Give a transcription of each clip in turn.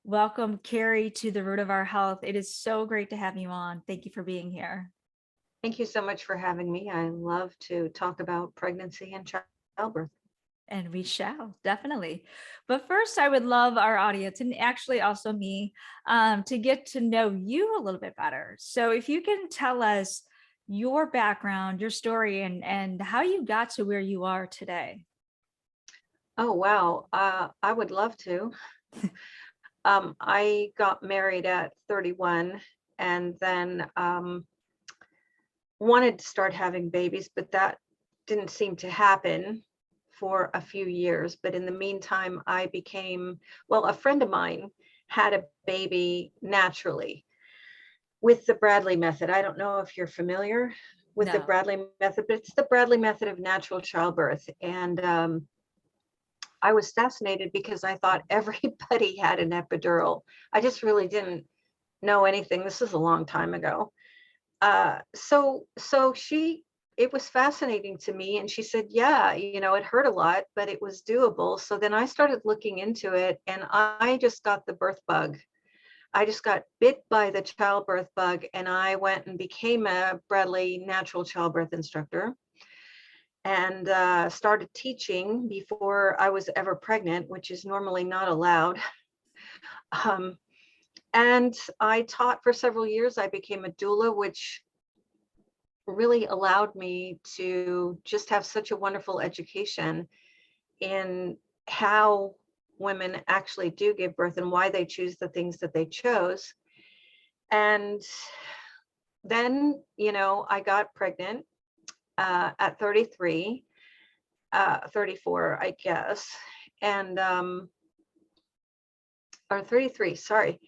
Welcome, Kerry, to the Root of Our Health. It is so great to have you on. Thank you for being here. Thank you so much for having me. I love to talk about pregnancy and childbirth. And we shall, definitely. But first, I would love our audience, and actually also me, to get to know you a little bit better. So if you can tell us your background, your story, and how you got to where you are today. Oh, wow. I would love to. I got married at 31 and then wanted to start having babies, but that didn't seem to happen for a few years. But in the meantime, a friend of mine had a baby naturally with the Bradley method. I don't know if you're familiar with the No. Bradley method, but it's the Bradley method of natural childbirth. And I was fascinated because I thought everybody had an epidural. I just really didn't know anything. This is a long time ago. It was fascinating to me. And she said, yeah, it hurt a lot, but it was doable. So then I started looking into it and I just got the birth bug. I just got bit by the childbirth bug and I went and became a Bradley natural childbirth instructor and started teaching before I was ever pregnant, which is normally not allowed. And I taught for several years. I became a doula, which really allowed me to just have such a wonderful education in how women actually do give birth and why they choose the things that they chose. And then, I got pregnant at 33, 34, I guess, and or 33, sorry.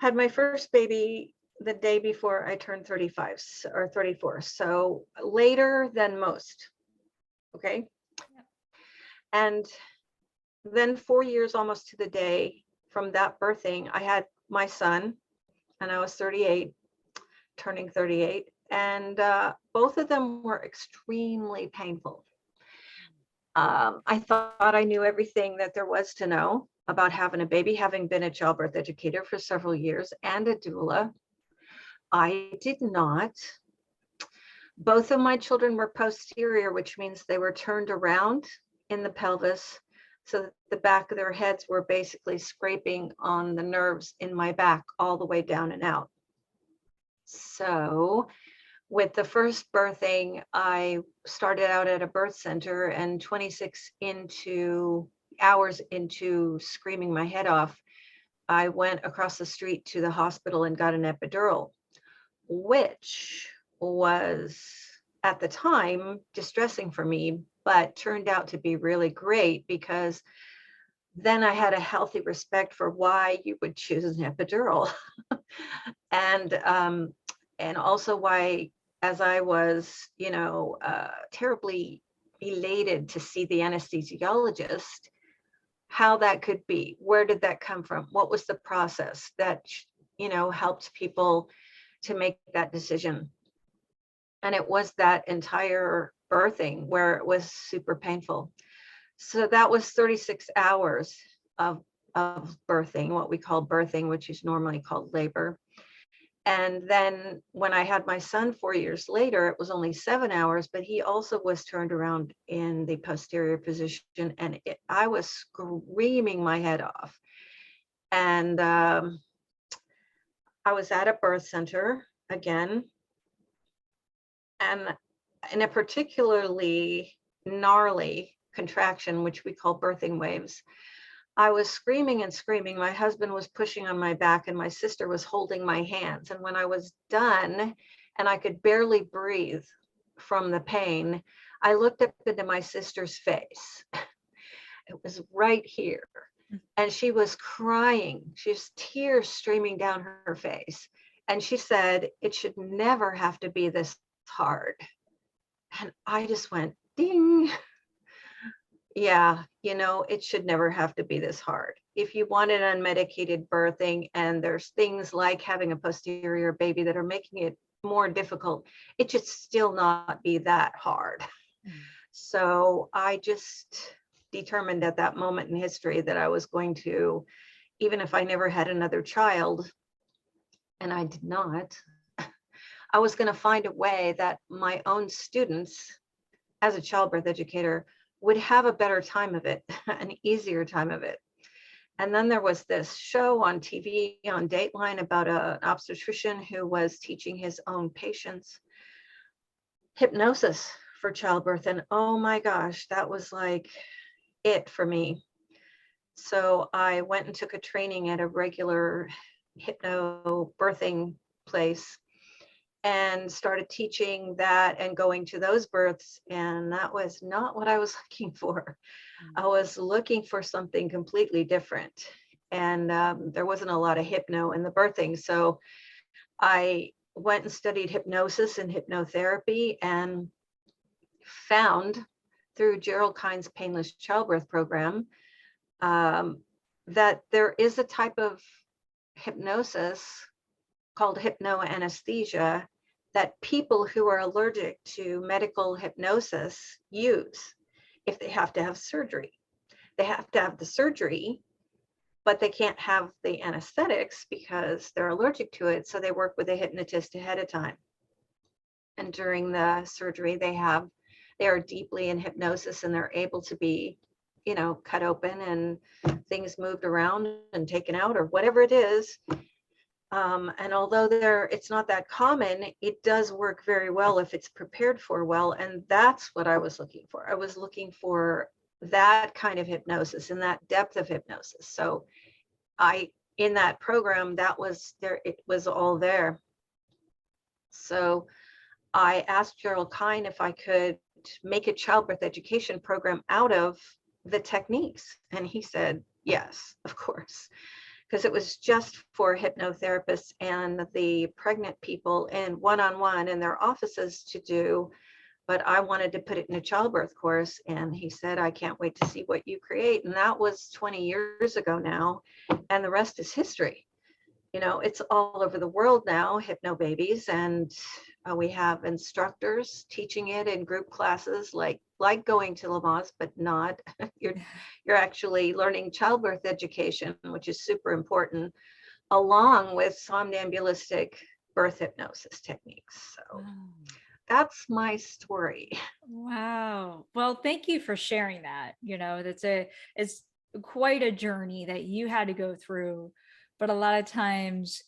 Had my first baby the day before I turned 35 or 34, so later than most. Okay. Yep. And then 4 years almost to the day from that birthing, I had my son and I was 38, turning 38. And both of them were extremely painful. I thought I knew everything that there was to know about having a baby, having been a childbirth educator for several years and a doula. I did not. Both of my children were posterior, which means they were turned around in the pelvis so that the back of their heads were basically scraping on the nerves in my back all the way down and out. So with the first birthing, I started out at a birth center and 26 hours into screaming my head off, I went across the street to the hospital and got an epidural, which was at the time distressing for me, but turned out to be really great because then I had a healthy respect for why you would choose an epidural. And also why, as I was, terribly elated to see the anesthesiologist, how that could be. Where did that come from? What was the process that, helped people to make that decision? And it was that entire birthing where it was super painful. So that was 36 hours of birthing, what we call birthing, which is normally called labor. And then when I had my son 4 years later, it was only 7 hours, but he also was turned around in the posterior position. And I was screaming my head off. And I was at a birth center again. And in a particularly gnarly contraction, which we call birthing waves, I was screaming and screaming. My husband was pushing on my back and my sister was holding my hands. And when I was done and I could barely breathe from the pain, I looked up into my sister's face. It was right here. And she was crying. She's tears streaming down her face. And she said, it should never have to be this hard. And I just went, ding. Yeah, it should never have to be this hard. If you want an unmedicated birthing and there's things like having a posterior baby that are making it more difficult, it should still not be that hard. So I just determined at that moment in history that I was going to even if I never had another child, and I did not, I was going to find a way that my own students, as a childbirth educator, would have a better time of it, an easier time of it. And then there was this show on TV on Dateline about an obstetrician who was teaching his own patients hypnosis for childbirth. And oh my gosh, that was like it for me. So I went and took a training at a regular hypnobirthing place and started teaching that and going to those births. And that was not what I was looking for. I was looking for something completely different. And there wasn't a lot of hypno in the birthing. So I went and studied hypnosis and hypnotherapy and found through Gerald Kine's Painless Childbirth program that there is a type of hypnosis called hypnoanesthesia that people who are allergic to medical hypnosis use if they have to have surgery. They have to have the surgery, but they can't have the anesthetics because they're allergic to it. So they work with a hypnotist ahead of time. And during the surgery, they are deeply in hypnosis and they're able to be, cut open and things moved around and taken out or whatever it is. And although it's not that common, it does work very well if it's prepared for well. And that's what I was looking for. I was looking for that kind of hypnosis and that depth of hypnosis. So in that program, that was there, it was all there. So I asked Gerald Kine if I could make a childbirth education program out of the techniques. And he said, yes, of course, because it was just for hypnotherapists and the pregnant people in one-on-one in their offices to do. But I wanted to put it in a childbirth course. And he said, I can't wait to see what you create. And that was 20 years ago now. And the rest is history. It's all over the world now, Hypnobabies, and we have instructors teaching it in group classes, like going to Lamaze, but not. You're actually learning childbirth education, which is super important, along with somnambulistic birth hypnosis techniques. So that's my story. Wow. Well, thank you for sharing that. It's quite a journey that you had to go through. But a lot of times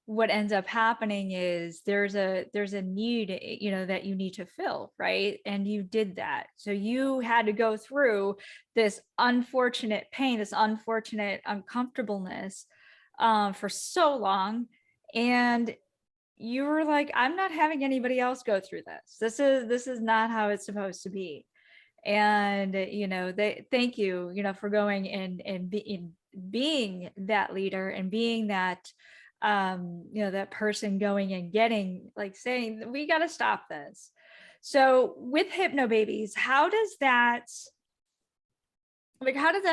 what ends up happening is there's a need, that you need to fill, right? And you did that. So you had to go through this unfortunate pain, this unfortunate uncomfortableness for so long. And you were like, I'm not having anybody else go through this. This is not how it's supposed to be. And thank you, for going and being that leader and being that that person going and getting, like, saying, we got to stop this. So with Hypnobabies, how does that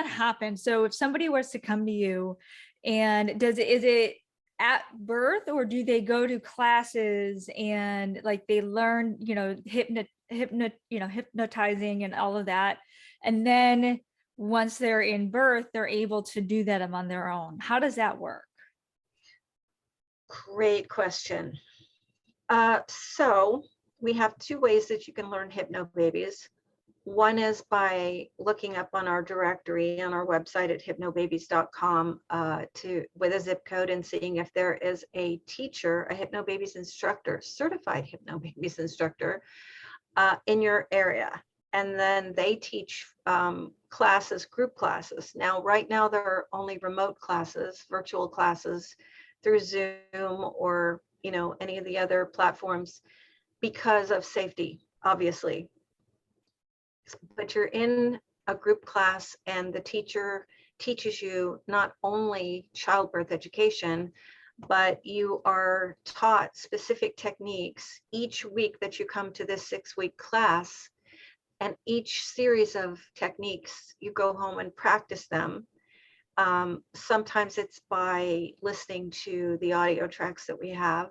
happen? So if somebody was to come to you, and is it at birth, or do they go to classes and like they learn, hypnotizing and all of that, and then once they're in birth, they're able to do that on their own? How does that work? Great question. So we have two ways that you can learn Hypnobabies. One is by looking up on our directory on our website at hypnobabies.com with a zip code and seeing if there is a teacher, a Hypnobabies instructor, certified Hypnobabies instructor in your area. And then they teach classes, group classes. Now, right now, there are only remote classes, virtual classes through Zoom or, any of the other platforms because of safety, obviously. But you're in a group class and the teacher teaches you not only childbirth education, but you are taught specific techniques each week that you come to this 6-week class. And each series of techniques, you go home and practice them. Sometimes it's by listening to the audio tracks that we have.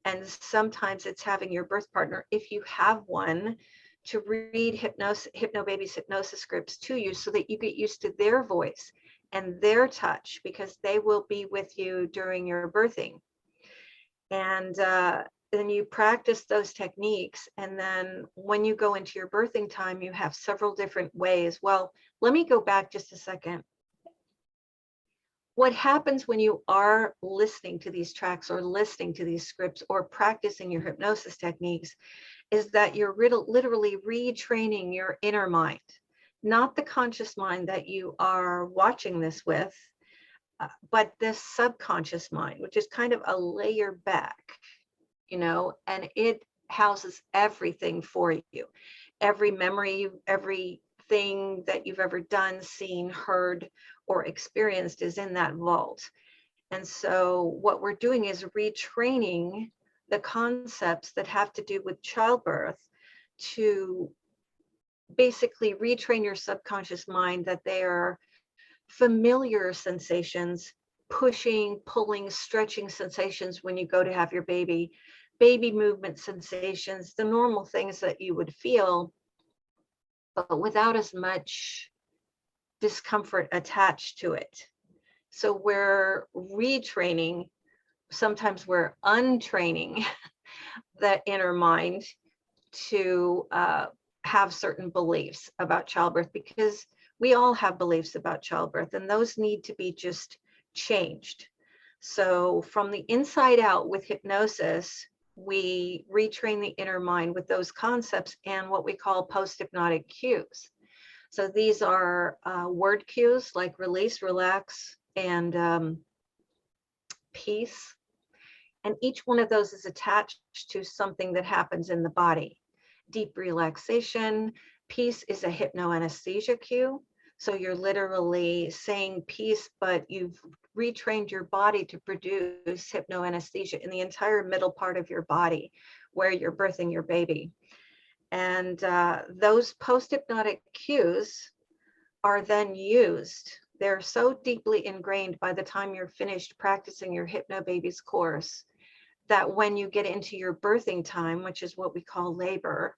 And sometimes it's having your birth partner, if you have one, to read Hypnobabies hypnosis scripts to you so that you get used to their voice and their touch, because they will be with you during your birthing. And then you practice those techniques. And then when you go into your birthing time, you have several different ways. Well, let me go back just a second. What happens when you are listening to these tracks or listening to these scripts or practicing your hypnosis techniques is that you're literally retraining your inner mind, not the conscious mind that you are watching this with, but this subconscious mind, which is kind of a layer back, and it houses everything for you. Every memory, everything that you've ever done, seen, heard, or experienced is in that vault. And so what we're doing is retraining the concepts that have to do with childbirth to basically retrain your subconscious mind that they are familiar sensations, pushing, pulling, stretching sensations when you go to have your baby movement sensations, the normal things that you would feel, but without as much discomfort attached to it. So we're retraining, sometimes we're untraining the inner mind to have certain beliefs about childbirth, because we all have beliefs about childbirth and those need to be just changed. So from the inside out with hypnosis, we retrain the inner mind with those concepts and what we call post-hypnotic cues. So these are word cues like release, relax, and peace. And each one of those is attached to something that happens in the body. Deep relaxation, peace is a hypnoanesthesia cue. So you're literally saying peace, but you've retrained your body to produce hypnoanesthesia in the entire middle part of your body where you're birthing your baby. And those post-hypnotic cues are then used. They're so deeply ingrained by the time you're finished practicing your Hypnobabies course that when you get into your birthing time, which is what we call labor,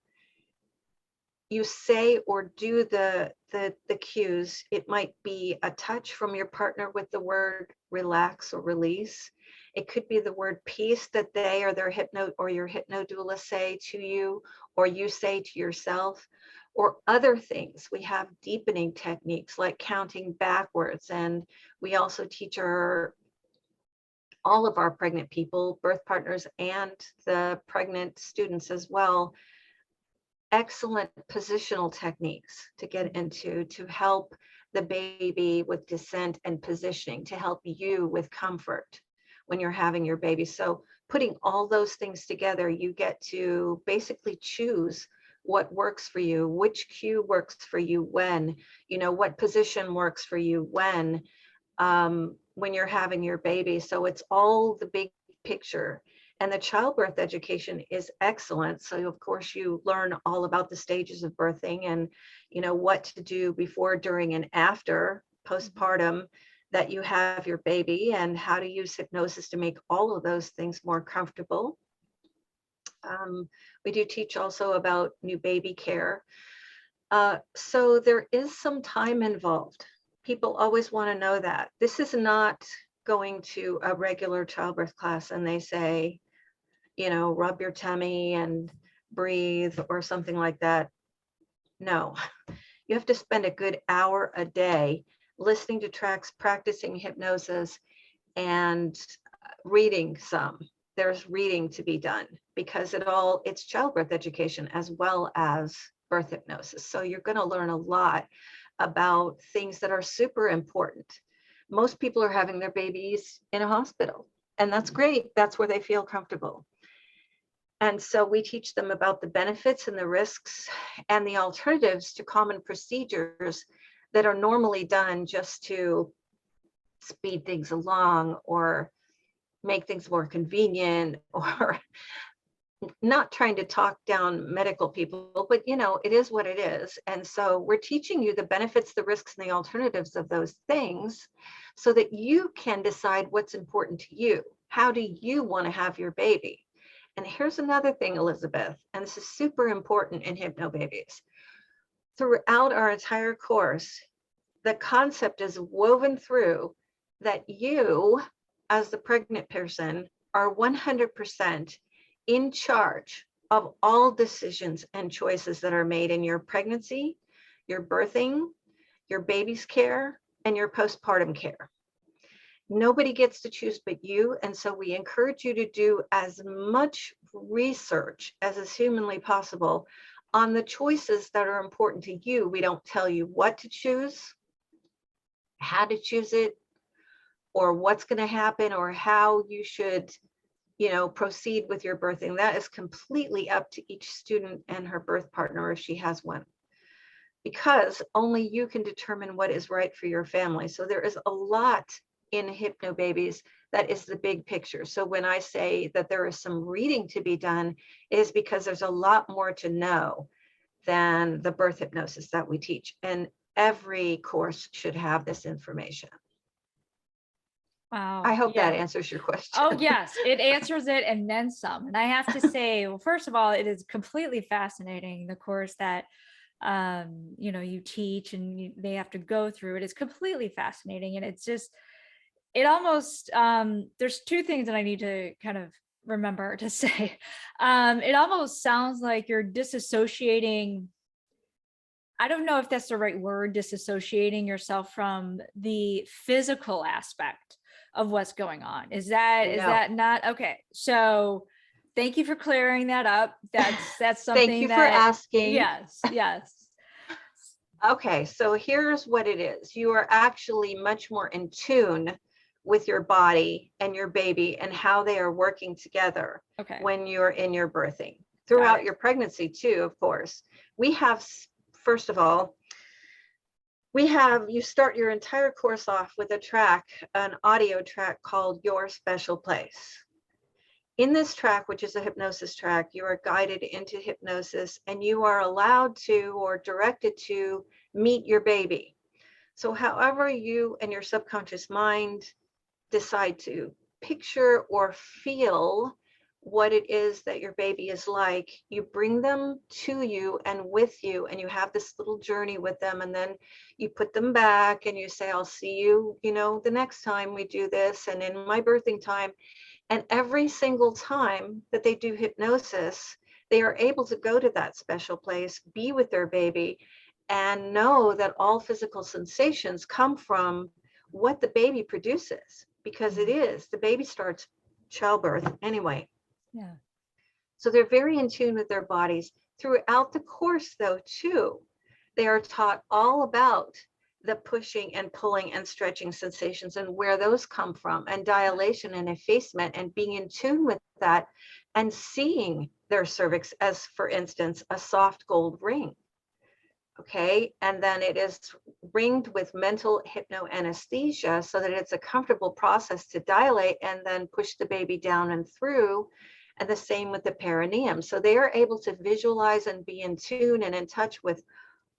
you say or do the cues. It might be a touch from your partner with the word relax or release. It could be the word peace that they or their your hypno doula say to you, or you say to yourself, or other things. We have deepening techniques like counting backwards, and we also teach all of our pregnant people, birth partners, and the pregnant students as well, excellent positional techniques to get into to help the baby with descent and positioning, to help you with comfort when you're having your baby. So putting all those things together, you get to basically choose what works for you, which cue works for you when, what position works for you when you're having your baby. So it's all the big picture. And the childbirth education is excellent. So of course you learn all about the stages of birthing and what to do before, during, and after postpartum that you have your baby, and how to use hypnosis to make all of those things more comfortable. We do teach also about new baby care. So there is some time involved. People always want to know that. This is not going to a regular childbirth class and they say, rub your tummy and breathe or something like that. No, you have to spend a good hour a day listening to tracks, practicing hypnosis, and reading some. There's reading to be done because it's childbirth education as well as birth hypnosis. So you're going to learn a lot about things that are super important. Most people are having their babies in a hospital, and that's great. That's where they feel comfortable. And so we teach them about the benefits and the risks and the alternatives to common procedures that are normally done just to speed things along or make things more convenient, or not trying to talk down medical people, but it is what it is. And so we're teaching you the benefits, the risks, and the alternatives of those things so that you can decide what's important to you. How do you want to have your baby? And here's another thing, Elizabeth, and this is super important in Hypnobabies. Throughout our entire course, the concept is woven through that you, as the pregnant person, are 100% in charge of all decisions and choices that are made in your pregnancy, your birthing, your baby's care, and your postpartum care. Nobody gets to choose but you. And so we encourage you to do as much research as is humanly possible on the choices that are important to you. We don't tell you what to choose, how to choose it, or what's going to happen, or how you should, proceed with your birthing. That is completely up to each student and her birth partner if she has one, because only you can determine what is right for your family. So there is a lot in Hypnobabies that is the big picture. So when I say that there is some reading to be done, it is because there's a lot more to know than the birth hypnosis that we teach. And every course should have this information. Wow. I hope Yeah. that answers your question. Oh, yes, it answers it and then some. And I have to say, well, first of all, it is completely fascinating, the course that you teach and they have to go through. It is completely fascinating. And it's just, it almost, there's two things that I need to kind of remember to say. It almost sounds like you're disassociating. I don't know if that's the right word, disassociating yourself from the physical aspect of what's going on. Is that not okay? So thank you for clearing that up. That's something Thank you for asking. Yes. Okay, so here's what it is. You are actually much more in tune with your body and your baby and how they are working together when you're in your birthing. Throughout your pregnancy too, of course. We have, first of all, you start your entire course off with an audio track called Your Special Place. In this track, which is a hypnosis track, you are guided into hypnosis and you are allowed to or directed to meet your baby. So however you and your subconscious mind decide to picture or feel what it is that your baby is like, you bring them to you and with you, and you have this little journey with them, and then you put them back and you say, I'll see you, the next time we do this, and in my birthing time. And every single time that they do hypnosis, they are able to go to that special place, be with their baby, and know that all physical sensations come from what the baby produces, because the baby starts childbirth anyway. Yeah. So they're very in tune with their bodies. Throughout the course, though, too, they are taught all about the pushing and pulling and stretching sensations and where those come from, and dilation and effacement, and being in tune with that and seeing their cervix as, for instance, a soft gold ring. Okay, and then it is ringed with mental hypnoanesthesia so that it's a comfortable process to dilate and then push the baby down and through. And the same with the perineum. So they are able to visualize and be in tune and in touch with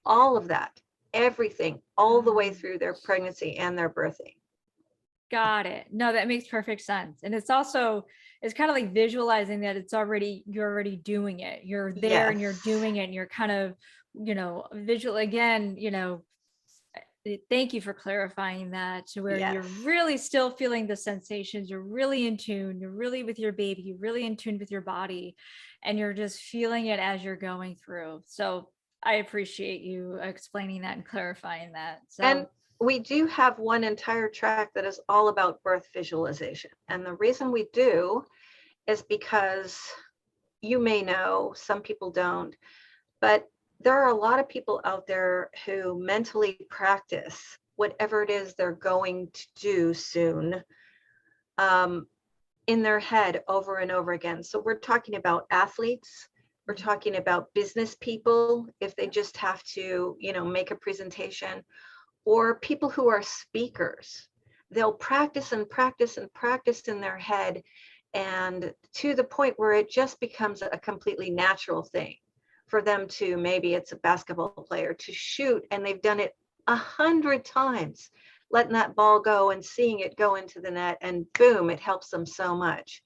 all of that, everything, all the way through their pregnancy and their birthing. Got it. No, that makes perfect sense. And it's kind of like visualizing that you're already doing it. You're there and you're doing it, and you're kind of, visual again, thank you for clarifying that, to where you're really still feeling the sensations. You're really in tune. You're really with your baby. You're really in tune with your body, and you're just feeling it as you're going through. So I appreciate you explaining that and clarifying that. So. And we do have one entire track that is all about birth visualization. And the reason we do is because you may know, some people don't, but there are a lot of people out there who mentally practice whatever it is they're going to do soon in their head over and over again. So we're talking about athletes. We're talking about business people, if they just have to, make a presentation, or people who are speakers. They'll practice and practice and practice in their head, and to the point where it just becomes a completely natural thing for them to, maybe it's a basketball player, to shoot, and they've done it 100 times, letting that ball go and seeing it go into the net, and boom, it helps them so much.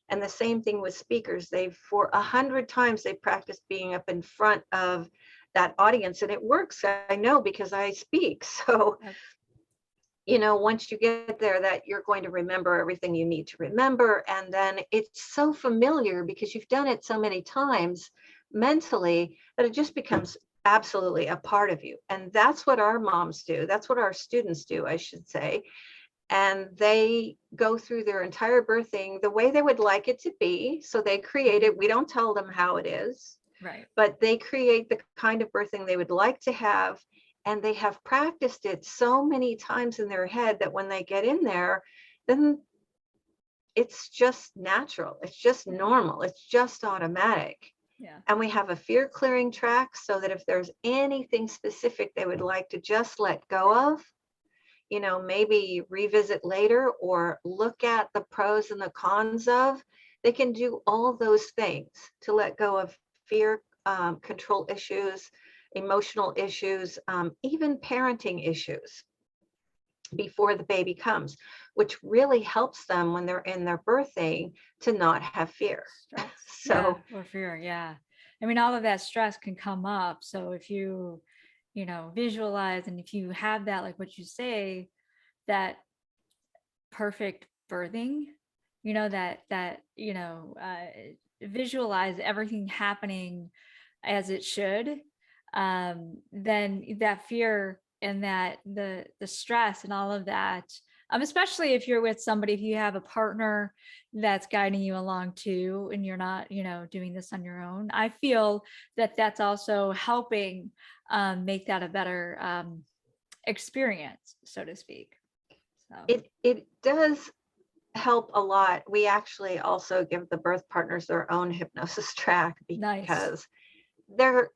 And the same thing with speakers. For 100 times they practiced being up in front of that audience. And it works, I know, because I speak. So, Yep. once you get there, that you're going to remember everything you need to remember. And then it's so familiar because you've done it so many times mentally that it just becomes absolutely a part of you. And that's what our moms do. That's what our students do, I should say. And they go through their entire birthing the way they would like it to be. So they create it. We don't tell them how it is, Right. but they create the kind of birthing they would like to have. And they have practiced it so many times in their head that when they get in there, then it's just natural. It's just normal. It's just automatic. Yeah. And we have a fear clearing track so that if there's anything specific they would like to just let go of, maybe revisit later or look at the pros and the cons of, they can do all those things to let go of fear, control issues, emotional issues, even parenting issues before the baby comes, which really helps them when they're in their birthing to not have fear. Stress. So, or fear. Yeah. I mean, all of that stress can come up. So if you, visualize, and if you have that, like what you say, that perfect birthing, visualize everything happening as it should, then that fear and that the stress and all of that, especially if you're with somebody, if you have a partner that's guiding you along too, and you're not, doing this on your own, I feel that that's also helping make that a better experience, so to speak. So it does help a lot. We actually also give the birth partners their own hypnosis track nice. because they're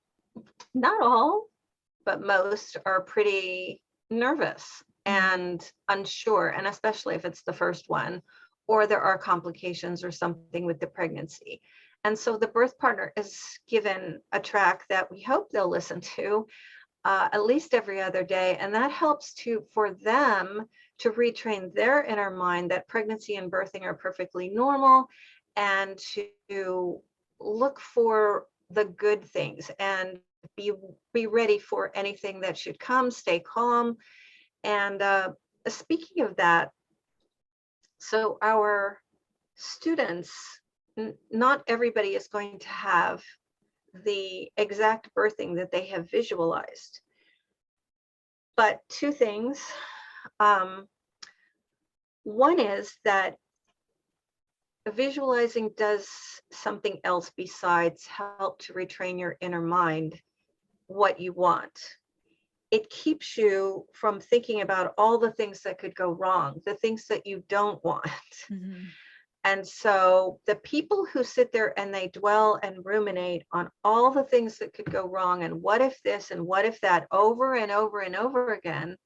not all, but most are pretty nervous and unsure, and especially if it's the first one or there are complications or something with the pregnancy. And so the birth partner is given a track that we hope they'll listen to at least every other day, and that helps for them to retrain their inner mind that pregnancy and birthing are perfectly normal, and to look for the good things and be ready for anything that should come, stay calm. And speaking of that, so our students, not everybody is going to have the exact birthing that they have visualized. But two things. One is that visualizing does something else besides help to retrain your inner mind what you want. It keeps you from thinking about all the things that could go wrong, the things that you don't want. Mm-hmm. And so the people who sit there and they dwell and ruminate on all the things that could go wrong and what if this and what if that over and over and over again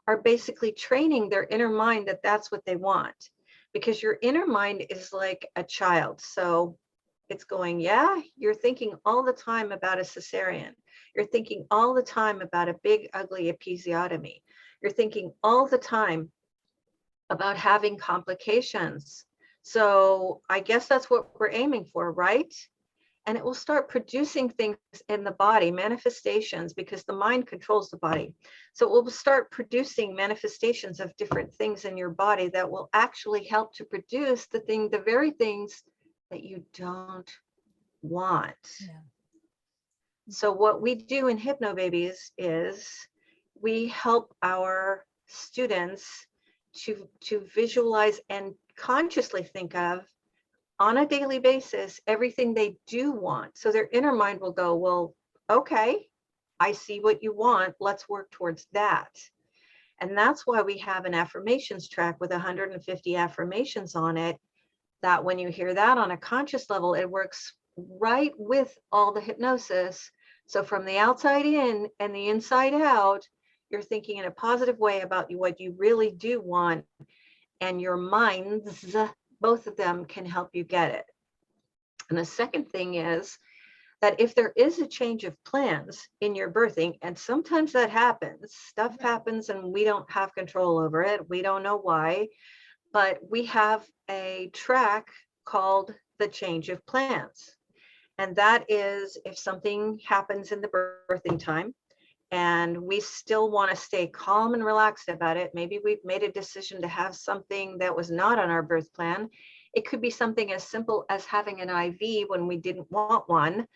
are basically training their inner mind that that's what they want. Because your inner mind is like a child. So it's going, yeah, you're thinking all the time about a cesarean. You're thinking all the time about a big, ugly episiotomy. You're thinking all the time about having complications. So I guess that's what we're aiming for, right? And it will start producing things in the body, manifestations, because the mind controls the body. So it will start producing manifestations of different things in your body that will actually help to produce the very things that you don't want. Yeah. So what we do in Hypnobabies is we help our students to visualize and consciously think of on a daily basis everything they do want. So their inner mind will go, well, okay, I see what you want. Let's work towards that. And that's why we have an affirmations track with 150 affirmations on it, that when you hear that on a conscious level, it works right with all the hypnosis. So from the outside in and the inside out, you're thinking in a positive way about what you really do want, and your minds, both of them, can help you get it. And the second thing is that if there is a change of plans in your birthing, and sometimes that happens, stuff happens and we don't have control over it, we don't know why, but we have a track called the change of plans. And that is if something happens in the birthing time and we still want to stay calm and relaxed about it. Maybe we've made a decision to have something that was not on our birth plan. It could be something as simple as having an IV when we didn't want one,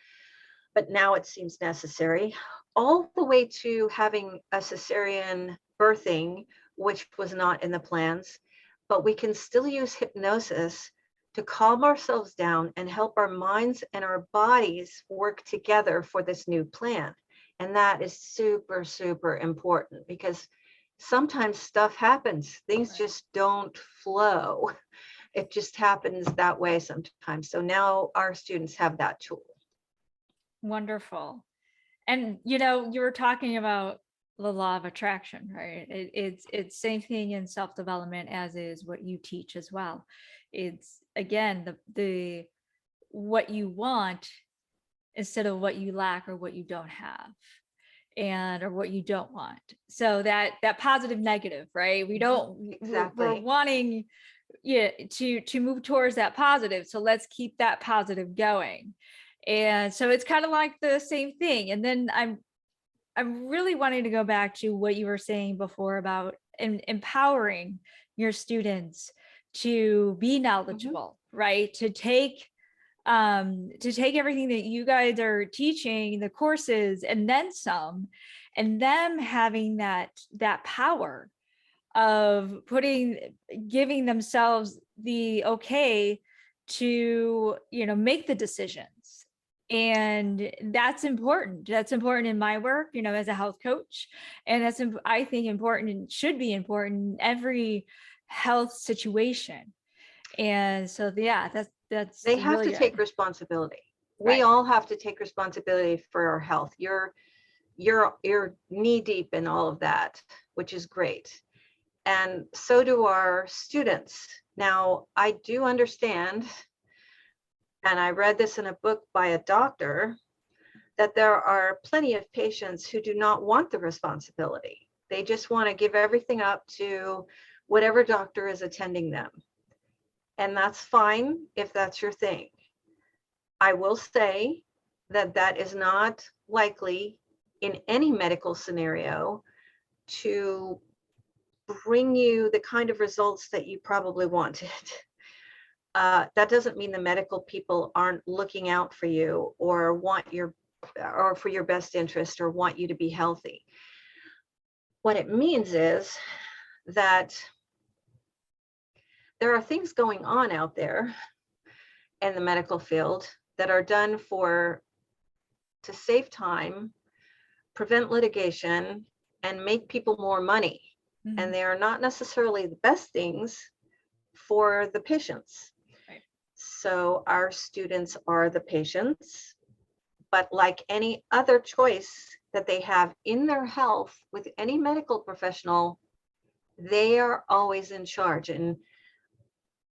but now it seems necessary, all the way to having a cesarean birthing, which was not in the plans. But we can still use hypnosis to calm ourselves down and help our minds and our bodies work together for this new plan. And that is super, super important, because sometimes stuff happens, things just don't flow. It just happens that way sometimes. So now our students have that tool. Wonderful. And you were talking about the law of attraction, right? It's same thing in self-development as is what you teach as well. It's again the what you want instead of what you lack or what you don't have, or what you don't want. So that positive negative, right? We don't Exactly. we're wanting to move towards that positive. So let's keep that positive going. And so it's kind of like the same thing. And then I'm really wanting to go back to what you were saying before about empowering your students to be knowledgeable, right? To take everything that you guys are teaching, the courses, and then some, and them having that power of giving themselves the okay to make the decisions. And that's important in my work as a health coach, and that's I think important and should be important in every health situation. And so that's They have really to take good. responsibility. We Right. all have to take responsibility for our health. You're knee deep in all of that, which is great. And so do our students. Now, I do understand, and I read this in a book by a doctor, that there are plenty of patients who do not want the responsibility. They just want to give everything up to whatever doctor is attending them. And that's fine if that's your thing. I will say that that is not likely in any medical scenario to bring you the kind of results that you probably wanted. That doesn't mean the medical people aren't looking out for you or for your best interest or want you to be healthy. What it means is that there are things going on out there in the medical field that are done to save time, prevent litigation, and make people more money. Mhm. And they are not necessarily the best things for the patients. Right. So our students are the patients, but like any other choice that they have in their health with any medical professional, they are always in charge. And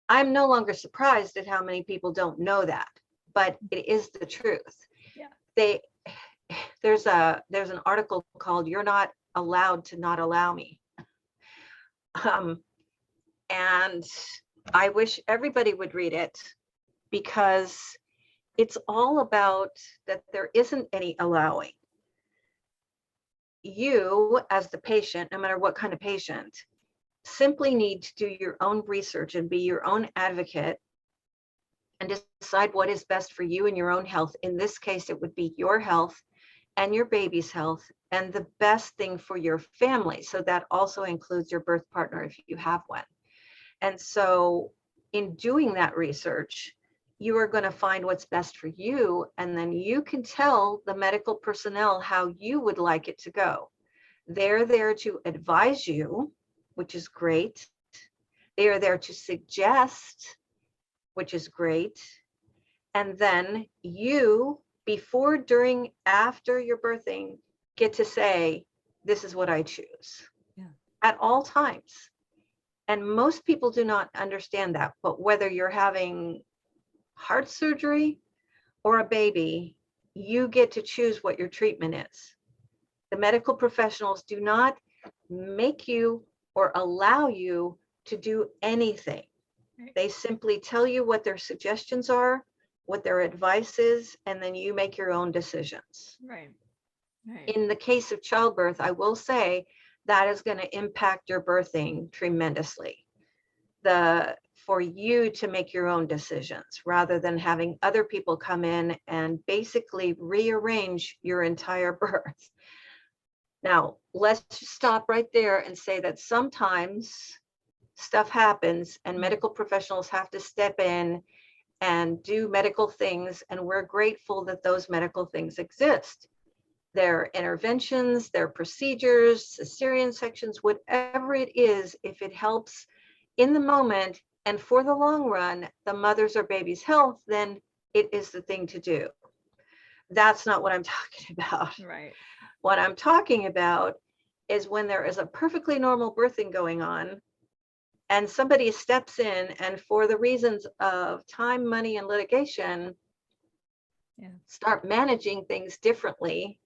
I'm no longer surprised at how many people don't know that, but it is the truth. Yeah. There's an article called "You're Not Allowed to Not Allow Me." And I wish everybody would read it, because it's all about that there isn't any allowing. You, as the patient, no matter what kind of patient, simply need to do your own research and be your own advocate and decide what is best for you and your own health. In this case, it would be your health and your baby's health and the best thing for your family. So that also includes your birth partner if you have one. And so in doing that research, you are going to find what's best for you, and then you can tell the medical personnel how you would like it to go. They're there to advise you, which is great. They are there to suggest, which is great. And then you, before, during, after your birthing, get to say, this is what I choose. Yeah. At all times. And most people do not understand that, but whether you're having heart surgery or a baby, you get to choose what your treatment is. The medical professionals do not make you or allow you to do anything. Right. They simply tell you what their suggestions are, what their advice is, and then you make your own decisions. Right. Right. In the case of childbirth, I will say that is going to impact your birthing tremendously. For you to make your own decisions rather than having other people come in and basically rearrange your entire birth. Now, let's just stop right there and say that sometimes stuff happens and medical professionals have to step in and do medical things, and we're grateful that those medical things exist. Their interventions, their procedures, cesarean sections, whatever it is, if it helps in the moment and for the long run, the mother's or baby's health, then it is the thing to do. That's not what I'm talking about. Right. What I'm talking about is when there is a perfectly normal birthing going on and somebody steps in and for the reasons of time, money, and litigation, start managing things differently.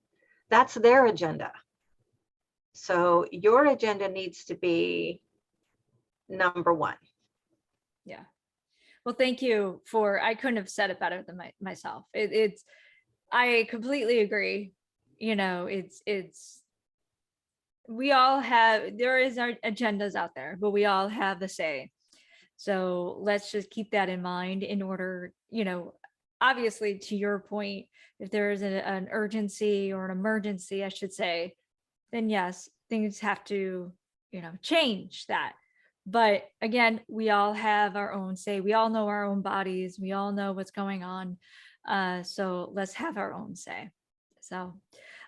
That's their agenda. So your agenda needs to be number one. Yeah. Well, thank you I couldn't have said it better than myself. I completely agree. We all have, there is our agendas out there, but we all have the say. So let's just keep that in mind in order, obviously to your point, if there is an urgency or an emergency, I should say, then yes, things have to, change that. But again, we all have our own say. We all know our own bodies. We all know what's going on. So let's have our own say. So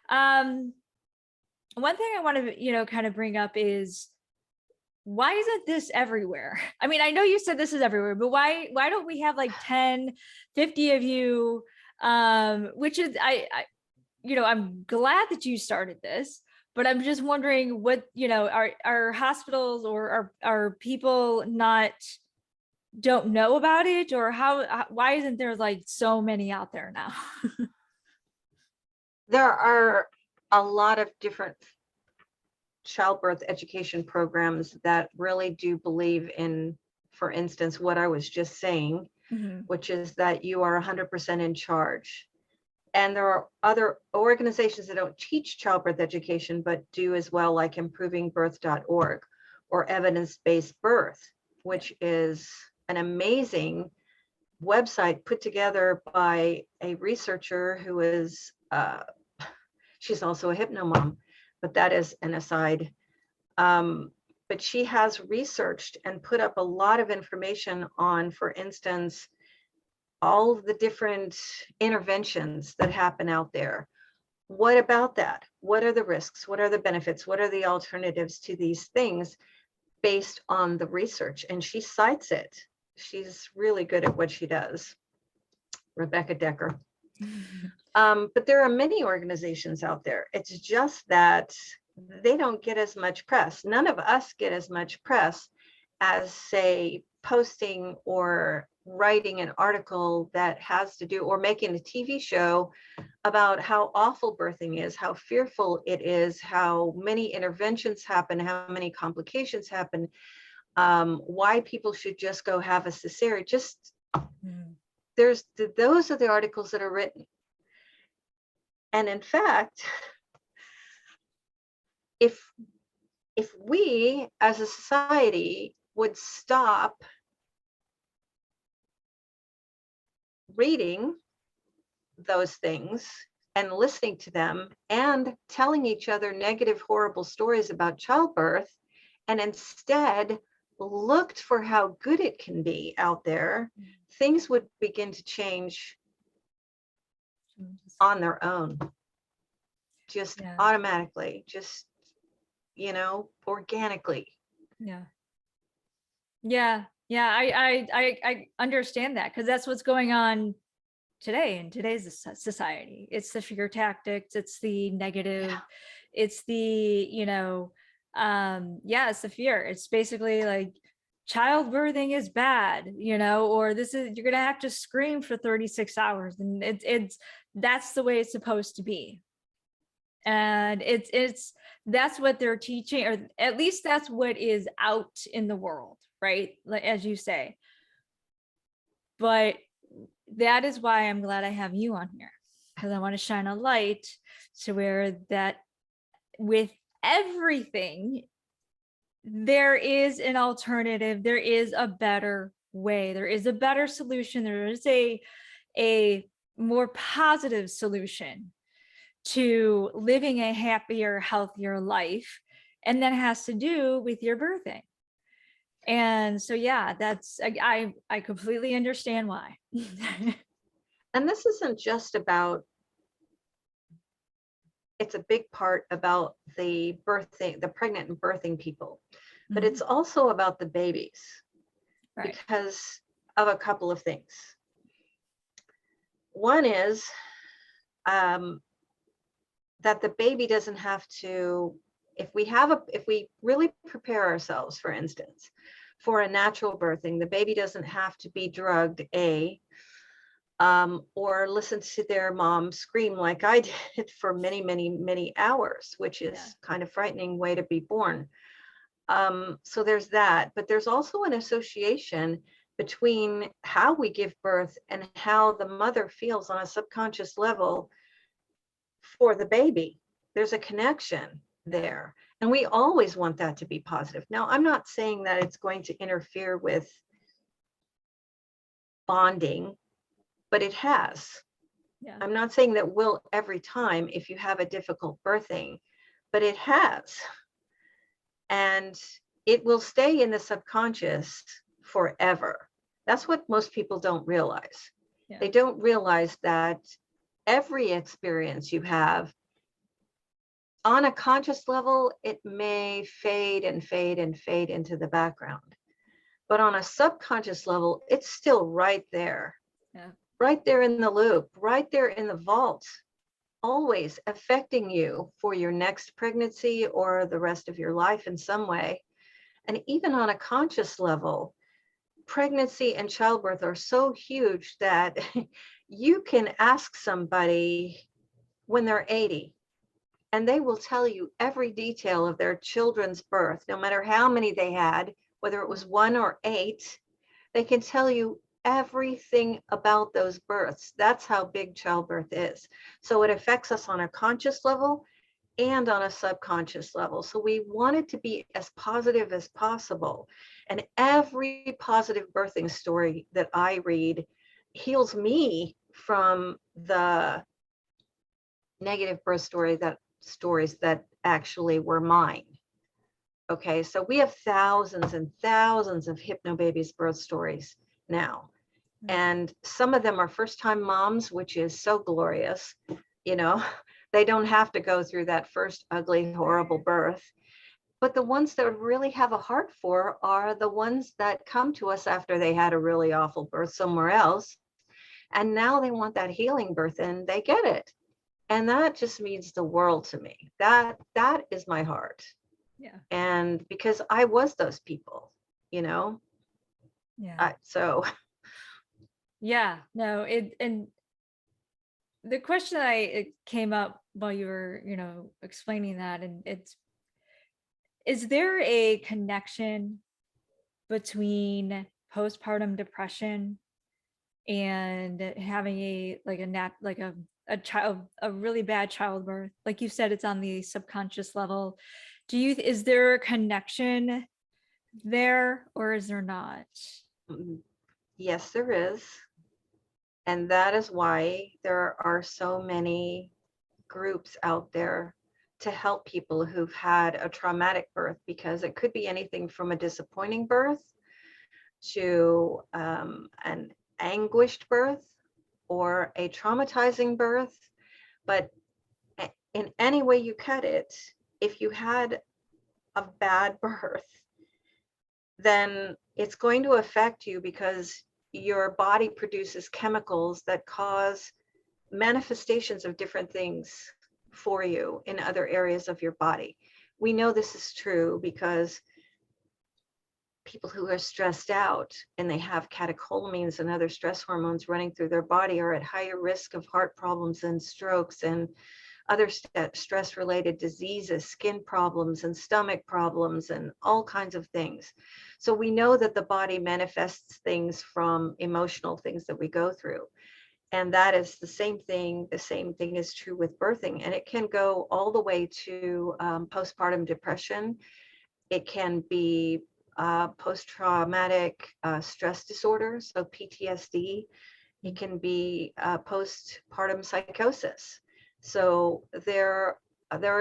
one thing I want to, kind of bring up is, why isn't this everywhere? I mean, I know you said this is everywhere, but why don't we have like 10, 50 of you? Which is, I'm glad that you started this, but I'm just wondering what, are hospitals or are people don't know about it, or why isn't there like so many out there now? There are a lot of different childbirth education programs that really do believe in, for instance, what I was just saying, which is that you are 100% in charge. And there are other organizations that don't teach childbirth education, but do as well, like improvingbirth.org or evidence-based birth, which is an amazing website put together by a researcher who is, she's also a hypnomom, but that is an aside. But she has researched and put up a lot of information on, for instance, all of the different interventions that happen out there. What about that? What are the risks? What are the benefits? What are the alternatives to these things based on the research? And she cites it. She's really good at what she does. Rebecca Decker. But there are many organizations out there. It's just that they don't get as much press. None of us get as much press as, say, posting or writing an article that has to do, or making a TV show about how awful birthing is, how fearful it is, how many interventions happen, how many complications happen, why people should just go have a cesarean. Those are the articles that are written. And in fact, if we as a society would stop reading those things and listening to them and telling each other negative, horrible stories about childbirth, and instead looked for how good it can be out there, things would begin to change on their own, just automatically, just, organically. I understand that, because that's what's going on today in today's society. It's the fear tactics, it's the negative, it's the, it's the fear. It's basically like childbirthing is bad, or you're gonna have to scream for 36 hours, and that's the way it's supposed to be. And that's what they're teaching, or at least that's what is out in the world, right? Like, as you say. But that is why I'm glad I have you on here, because I want to shine a light to where that with everything, there is an alternative, there is a better way, there is a better solution, there is a more positive solution to living a happier, healthier life. And that has to do with your birthing. And so, yeah, that's, I completely understand why. And this isn't just about, it's a big part about the birthing, the pregnant and birthing people, but it's also about the babies, Right. because of a couple of things. One is that the baby doesn't have to, if we really prepare ourselves, for instance, for a natural birthing, the baby doesn't have to be drugged, or listen to their mom scream like I did for many, many, many hours, which is kind of frightening way to be born. So there's that, but there's also an association between how we give birth and how the mother feels on a subconscious level for the baby. There's a connection there. And we always want that to be positive. Now, I'm not saying that it's going to interfere with bonding, but it has. Yeah. I'm not saying that will every time if you have a difficult birthing, but it has. And it will stay in the subconscious forever. That's what most people don't realize. Yeah. They don't realize that every experience you have, on a conscious level, it may fade and fade and fade into the background. But on a subconscious level, it's still right there. Yeah. Right there in the loop, right there in the vault, always affecting you for your next pregnancy or the rest of your life in some way. And even on a conscious level, pregnancy and childbirth are so huge that you can ask somebody when they're 80, and they will tell you every detail of their children's birth, no matter how many they had, whether it was 1 or 8, they can tell you everything about those births. That's how big childbirth is. So it affects us on a conscious level and on a subconscious level. So we want it to be as positive as possible. And every positive birthing story that I read heals me from the negative birth stories that actually were mine. Okay, so we have thousands and thousands of Hypnobabies birth stories now. And some of them are first-time moms, which is so glorious. You know, they don't have to go through that first ugly, horrible birth. But the ones that really have a heart for are the ones that come to us after they had a really awful birth somewhere else. And now they want that healing birth and they get it. And that just means the world to me. That is my heart. Yeah. And because I was those people, you know. Yeah. So yeah, no, and the question it came up while you were, explaining that, and is there a connection between postpartum depression and having a really bad childbirth? Like you said, it's on the subconscious level. Is there a connection there, or is there not? yes, there is. And that is why there are so many groups out there to help people who've had a traumatic birth, because it could be anything from a disappointing birth to an anguished birth or a traumatizing birth. But in any way you cut it, if you had a bad birth, then it's going to affect you because your body produces chemicals that cause manifestations of different things for you in other areas of your body. We know this is true because people who are stressed out and they have catecholamines and other stress hormones running through their body are at higher risk of heart problems and strokes and other stress-related diseases, skin problems and stomach problems and all kinds of things. So we know that the body manifests things from emotional things that we go through. And that is the same thing. The same thing is true with birthing. And it can go all the way to postpartum depression. It can be post-traumatic stress disorder, so PTSD. It can be postpartum psychosis. So there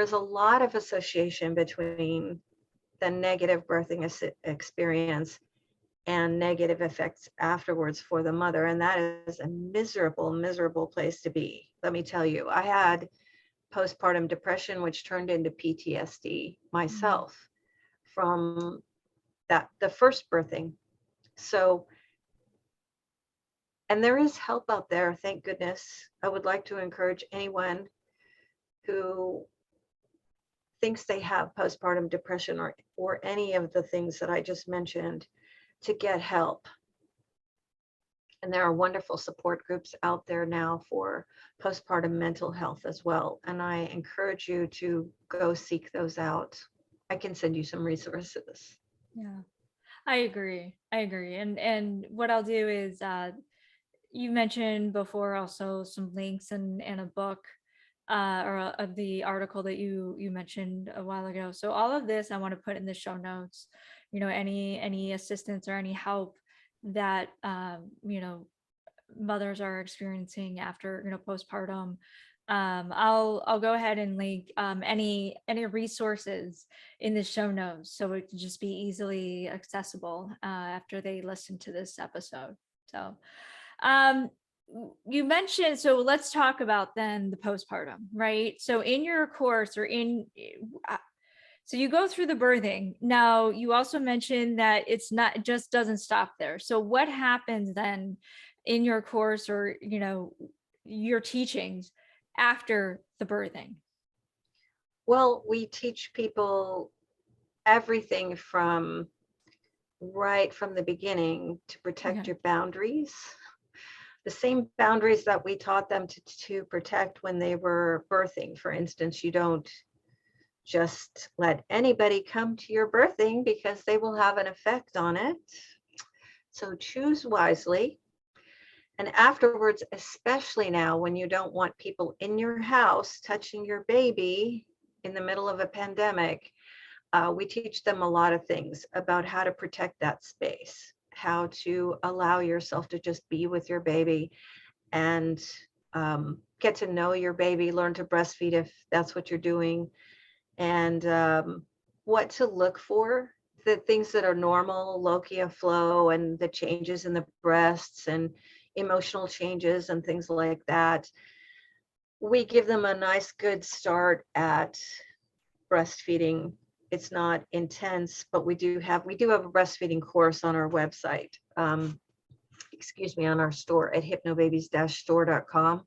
is a lot of association between the negative birthing experience and negative effects afterwards for the mother. And that is a miserable, miserable place to be. Let me tell you, I had postpartum depression, which turned into PTSD myself from the first birthing. So, and there is help out there, thank goodness. I would like to encourage anyone who thinks they have postpartum depression or any of the things that I just mentioned to get help. And there are wonderful support groups out there now for postpartum mental health as well. And I encourage you to go seek those out. I can send you some resources. Yeah, I agree. And what I'll do is, you mentioned before also some links and a book, of the article that you mentioned a while ago. So all of this I want to put in the show notes. Any assistance or any help that mothers are experiencing after postpartum. I'll go ahead and link any resources in the show notes, so it can just be easily accessible after they listen to this episode. So um you mentioned, so let's talk about then the postpartum, right? So in your course, or so you go through the birthing. Now you also mentioned that it just doesn't stop there. So what happens then in your course, or your teachings after the birthing? Well, we teach people everything from right from the beginning to protect your boundaries. The same boundaries that we taught them to protect when they were birthing. For instance, you don't just let anybody come to your birthing because they will have an effect on it. So choose wisely. And afterwards, especially now when you don't want people in your house touching your baby in the middle of a pandemic, we teach them a lot of things about how to protect that space, how to allow yourself to just be with your baby and get to know your baby, learn to breastfeed if that's what you're doing, and what to look for, the things that are normal, lochia flow, and the changes in the breasts and emotional changes and things like that. We give them a nice, good start at breastfeeding. It's not intense, but we do have a breastfeeding course on our website. On our store at hypnobabies-store.com.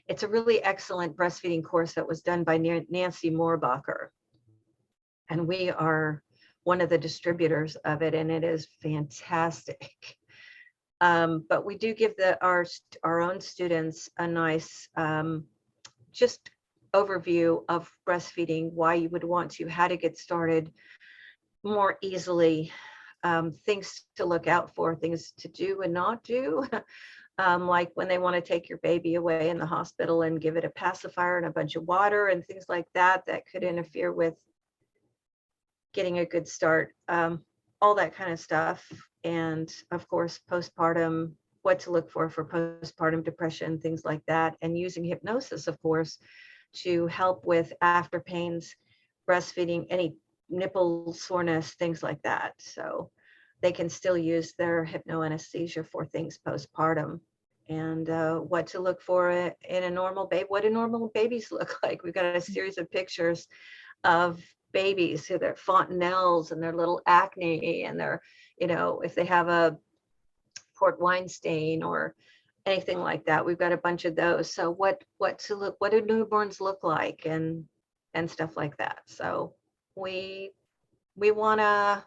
It's a really excellent breastfeeding course that was done by Nancy Moorbacher. And we are one of the distributors of it, and it is fantastic. But we do give our own students a nice just overview of breastfeeding, why you would want to, how to get started more easily, things to look out for, things to do and not do. Like when they want to take your baby away in the hospital and give it a pacifier and a bunch of water and things like that, that could interfere with getting a good start, all that kind of stuff. And of course, postpartum, what to look for postpartum depression, things like that. And using hypnosis, of course, to help with after pains, breastfeeding, any nipple soreness, things like that. So they can still use their hypnoanesthesia for things postpartum. And what to look for in a normal baby, what do normal babies look like? We've got a series of pictures of babies, so their fontanelles and their little acne and their, if they have a port wine stain or anything like that, we've got a bunch of those. So what do newborns look like and stuff like that. So we want to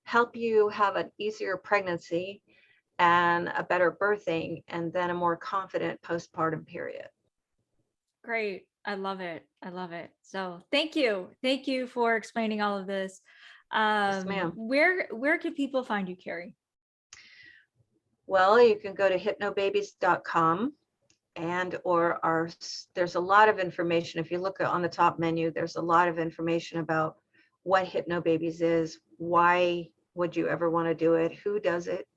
help you have an easier pregnancy and a better birthing, and then a more confident postpartum period. Great. I love it. I love it. So thank you. Thank you for explaining all of this. Yes, ma'am. Where can people find you, Kerry? Well, you can go to hypnobabies.com, and there's a lot of information. If you look on the top menu, there's a lot of information about what Hypnobabies is, why would you ever want to do it, who does it,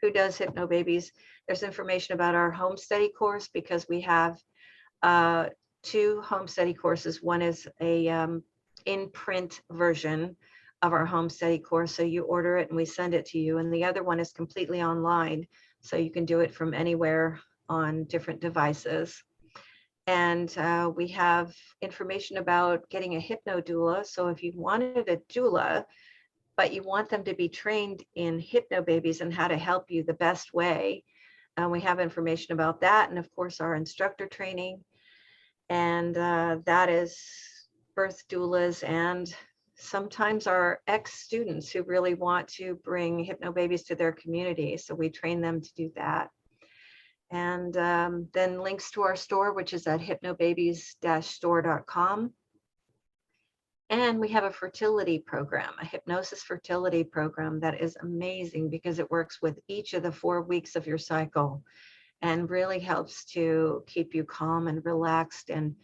who does Hypnobabies. There's information about our home study course, because we have two home study courses. One is a in print version of our home study course, so you order it and we send it to you, and the other one is completely online, so you can do it from anywhere on different devices. And we have information about getting a hypno doula. So if you wanted a doula, but you want them to be trained in Hypnobabies and how to help you the best way, we have information about that. And of course, our instructor training. And that is birth doulas and sometimes our ex-students who really want to bring Hypnobabies to their community. So we train them to do that. And then links to our store, which is at hypnobabies-store.com. And we have a fertility program, a hypnosis fertility program that is amazing, because it works with each of the 4 weeks of your cycle and really helps to keep you calm and relaxed, and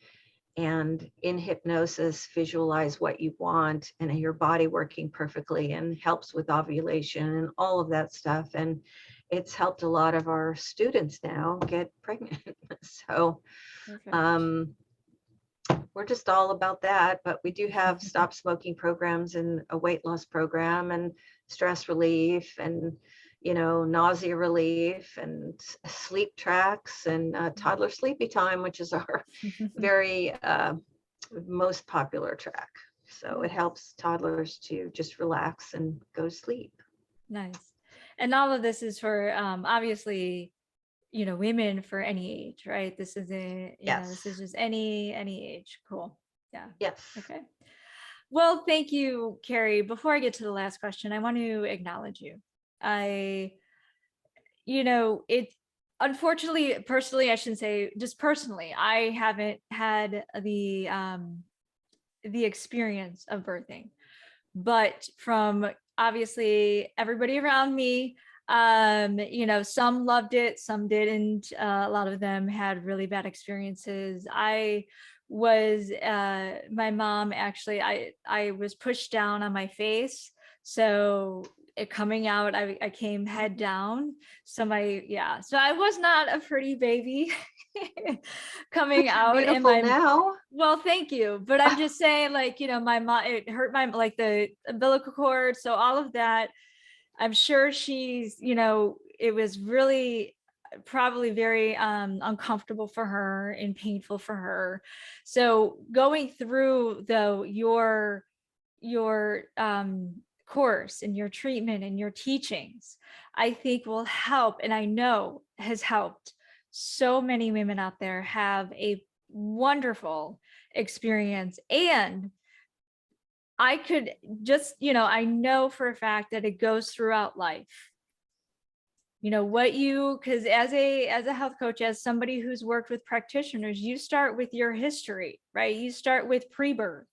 in hypnosis visualize what you want and your body working perfectly, and helps with ovulation and all of that stuff. And it's helped a lot of our students now get pregnant. So Perfect. we're just all about that. But we do have stop smoking programs and a weight loss program and stress relief and nausea relief and sleep tracks and toddler sleepy time, which is our very most popular track. So it helps toddlers to just relax and go to sleep. Nice. And all of this is for obviously, women for any age, right? This isn't, Yes. this is just any age. Cool. Yeah. Yes. Okay. Well, thank you, Kerry. Before I get to the last question, I want to acknowledge you. It unfortunately, personally, I shouldn't say just personally, I haven't had the experience of birthing, but from obviously everybody around me, some loved it, some didn't. A lot of them had really bad experiences. My mom actually, I was pushed down on my face, so it coming out, I came head down. So I was not a pretty baby coming out. Beautiful and now. Well, thank you. But I'm just saying, my mom, it hurt like the umbilical cord. So all of that, I'm sure she's, it was really probably very uncomfortable for her and painful for her. So going through your course and your treatment and your teachings, I think will help, and I know has helped so many women out there have a wonderful experience. And I could just, I know for a fact that it goes throughout life. Because as a health coach, as somebody who's worked with practitioners, you start with your history, right? You start with pre-birth.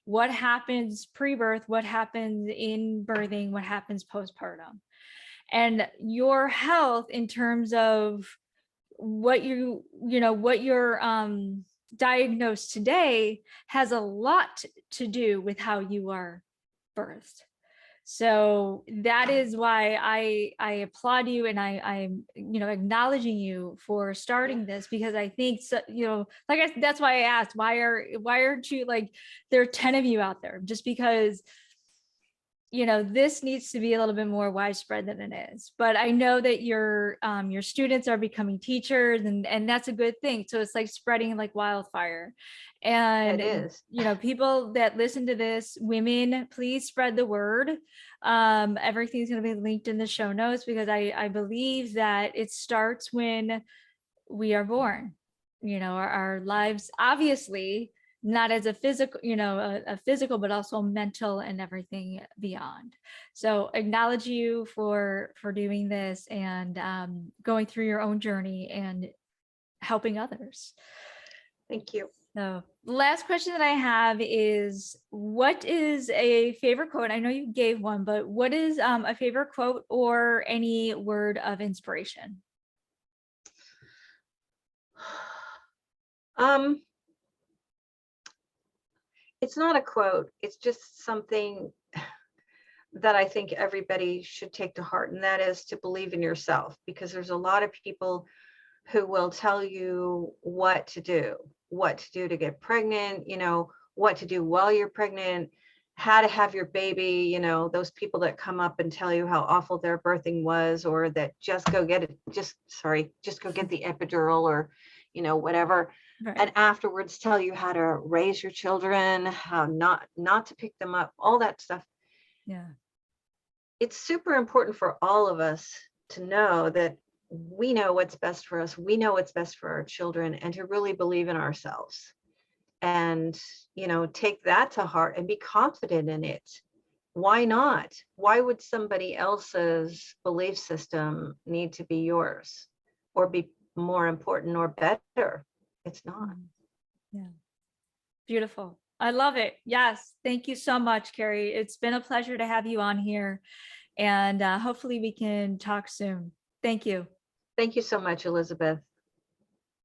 What happens pre-birth, what happens in birthing, what happens postpartum. And your health in terms of what you're diagnosed today has a lot to do with how you are birthed. So that is why I applaud you, and I'm acknowledging you for starting this, because I think that's why I asked why aren't you, like, there are 10 of you out there, just because this needs to be a little bit more widespread than it is. But I know that your students are becoming teachers, and that's a good thing. So it's like spreading like wildfire. And It is. People that listen to this, women, please spread the word. Everything's going to be linked in the show notes, because I believe that it starts when we are born. Our lives, obviously not as a physical, a physical, but also mental and everything beyond. So acknowledge you for doing this and going through your own journey and helping others. Thank you. So last question that I have is, what is a favorite quote? I know you gave one, but what is a favorite quote or any word of inspiration? Um, it's not a quote. It's just something that I think everybody should take to heart, and that is to believe in yourself, because there's a lot of people who will tell you what to do to get pregnant, what to do while you're pregnant, how to have your baby, those people that come up and tell you how awful their birthing was, or that just go get it, just go get the epidural, or, whatever. And Right. afterwards tell you how to raise your children, how not to pick them up, all that stuff. Yeah. It's super important for all of us to know that we know what's best for us, we know what's best for our children, and to really believe in ourselves, and take that to heart and be confident in it. Why not? Why would somebody else's belief system need to be yours, or be more important or better? It's not. Mm. Yeah. Beautiful. I love it. Yes. Thank you so much, Kerry. It's been a pleasure to have you on here, and hopefully we can talk soon. Thank you. Thank you so much, Elizabeth.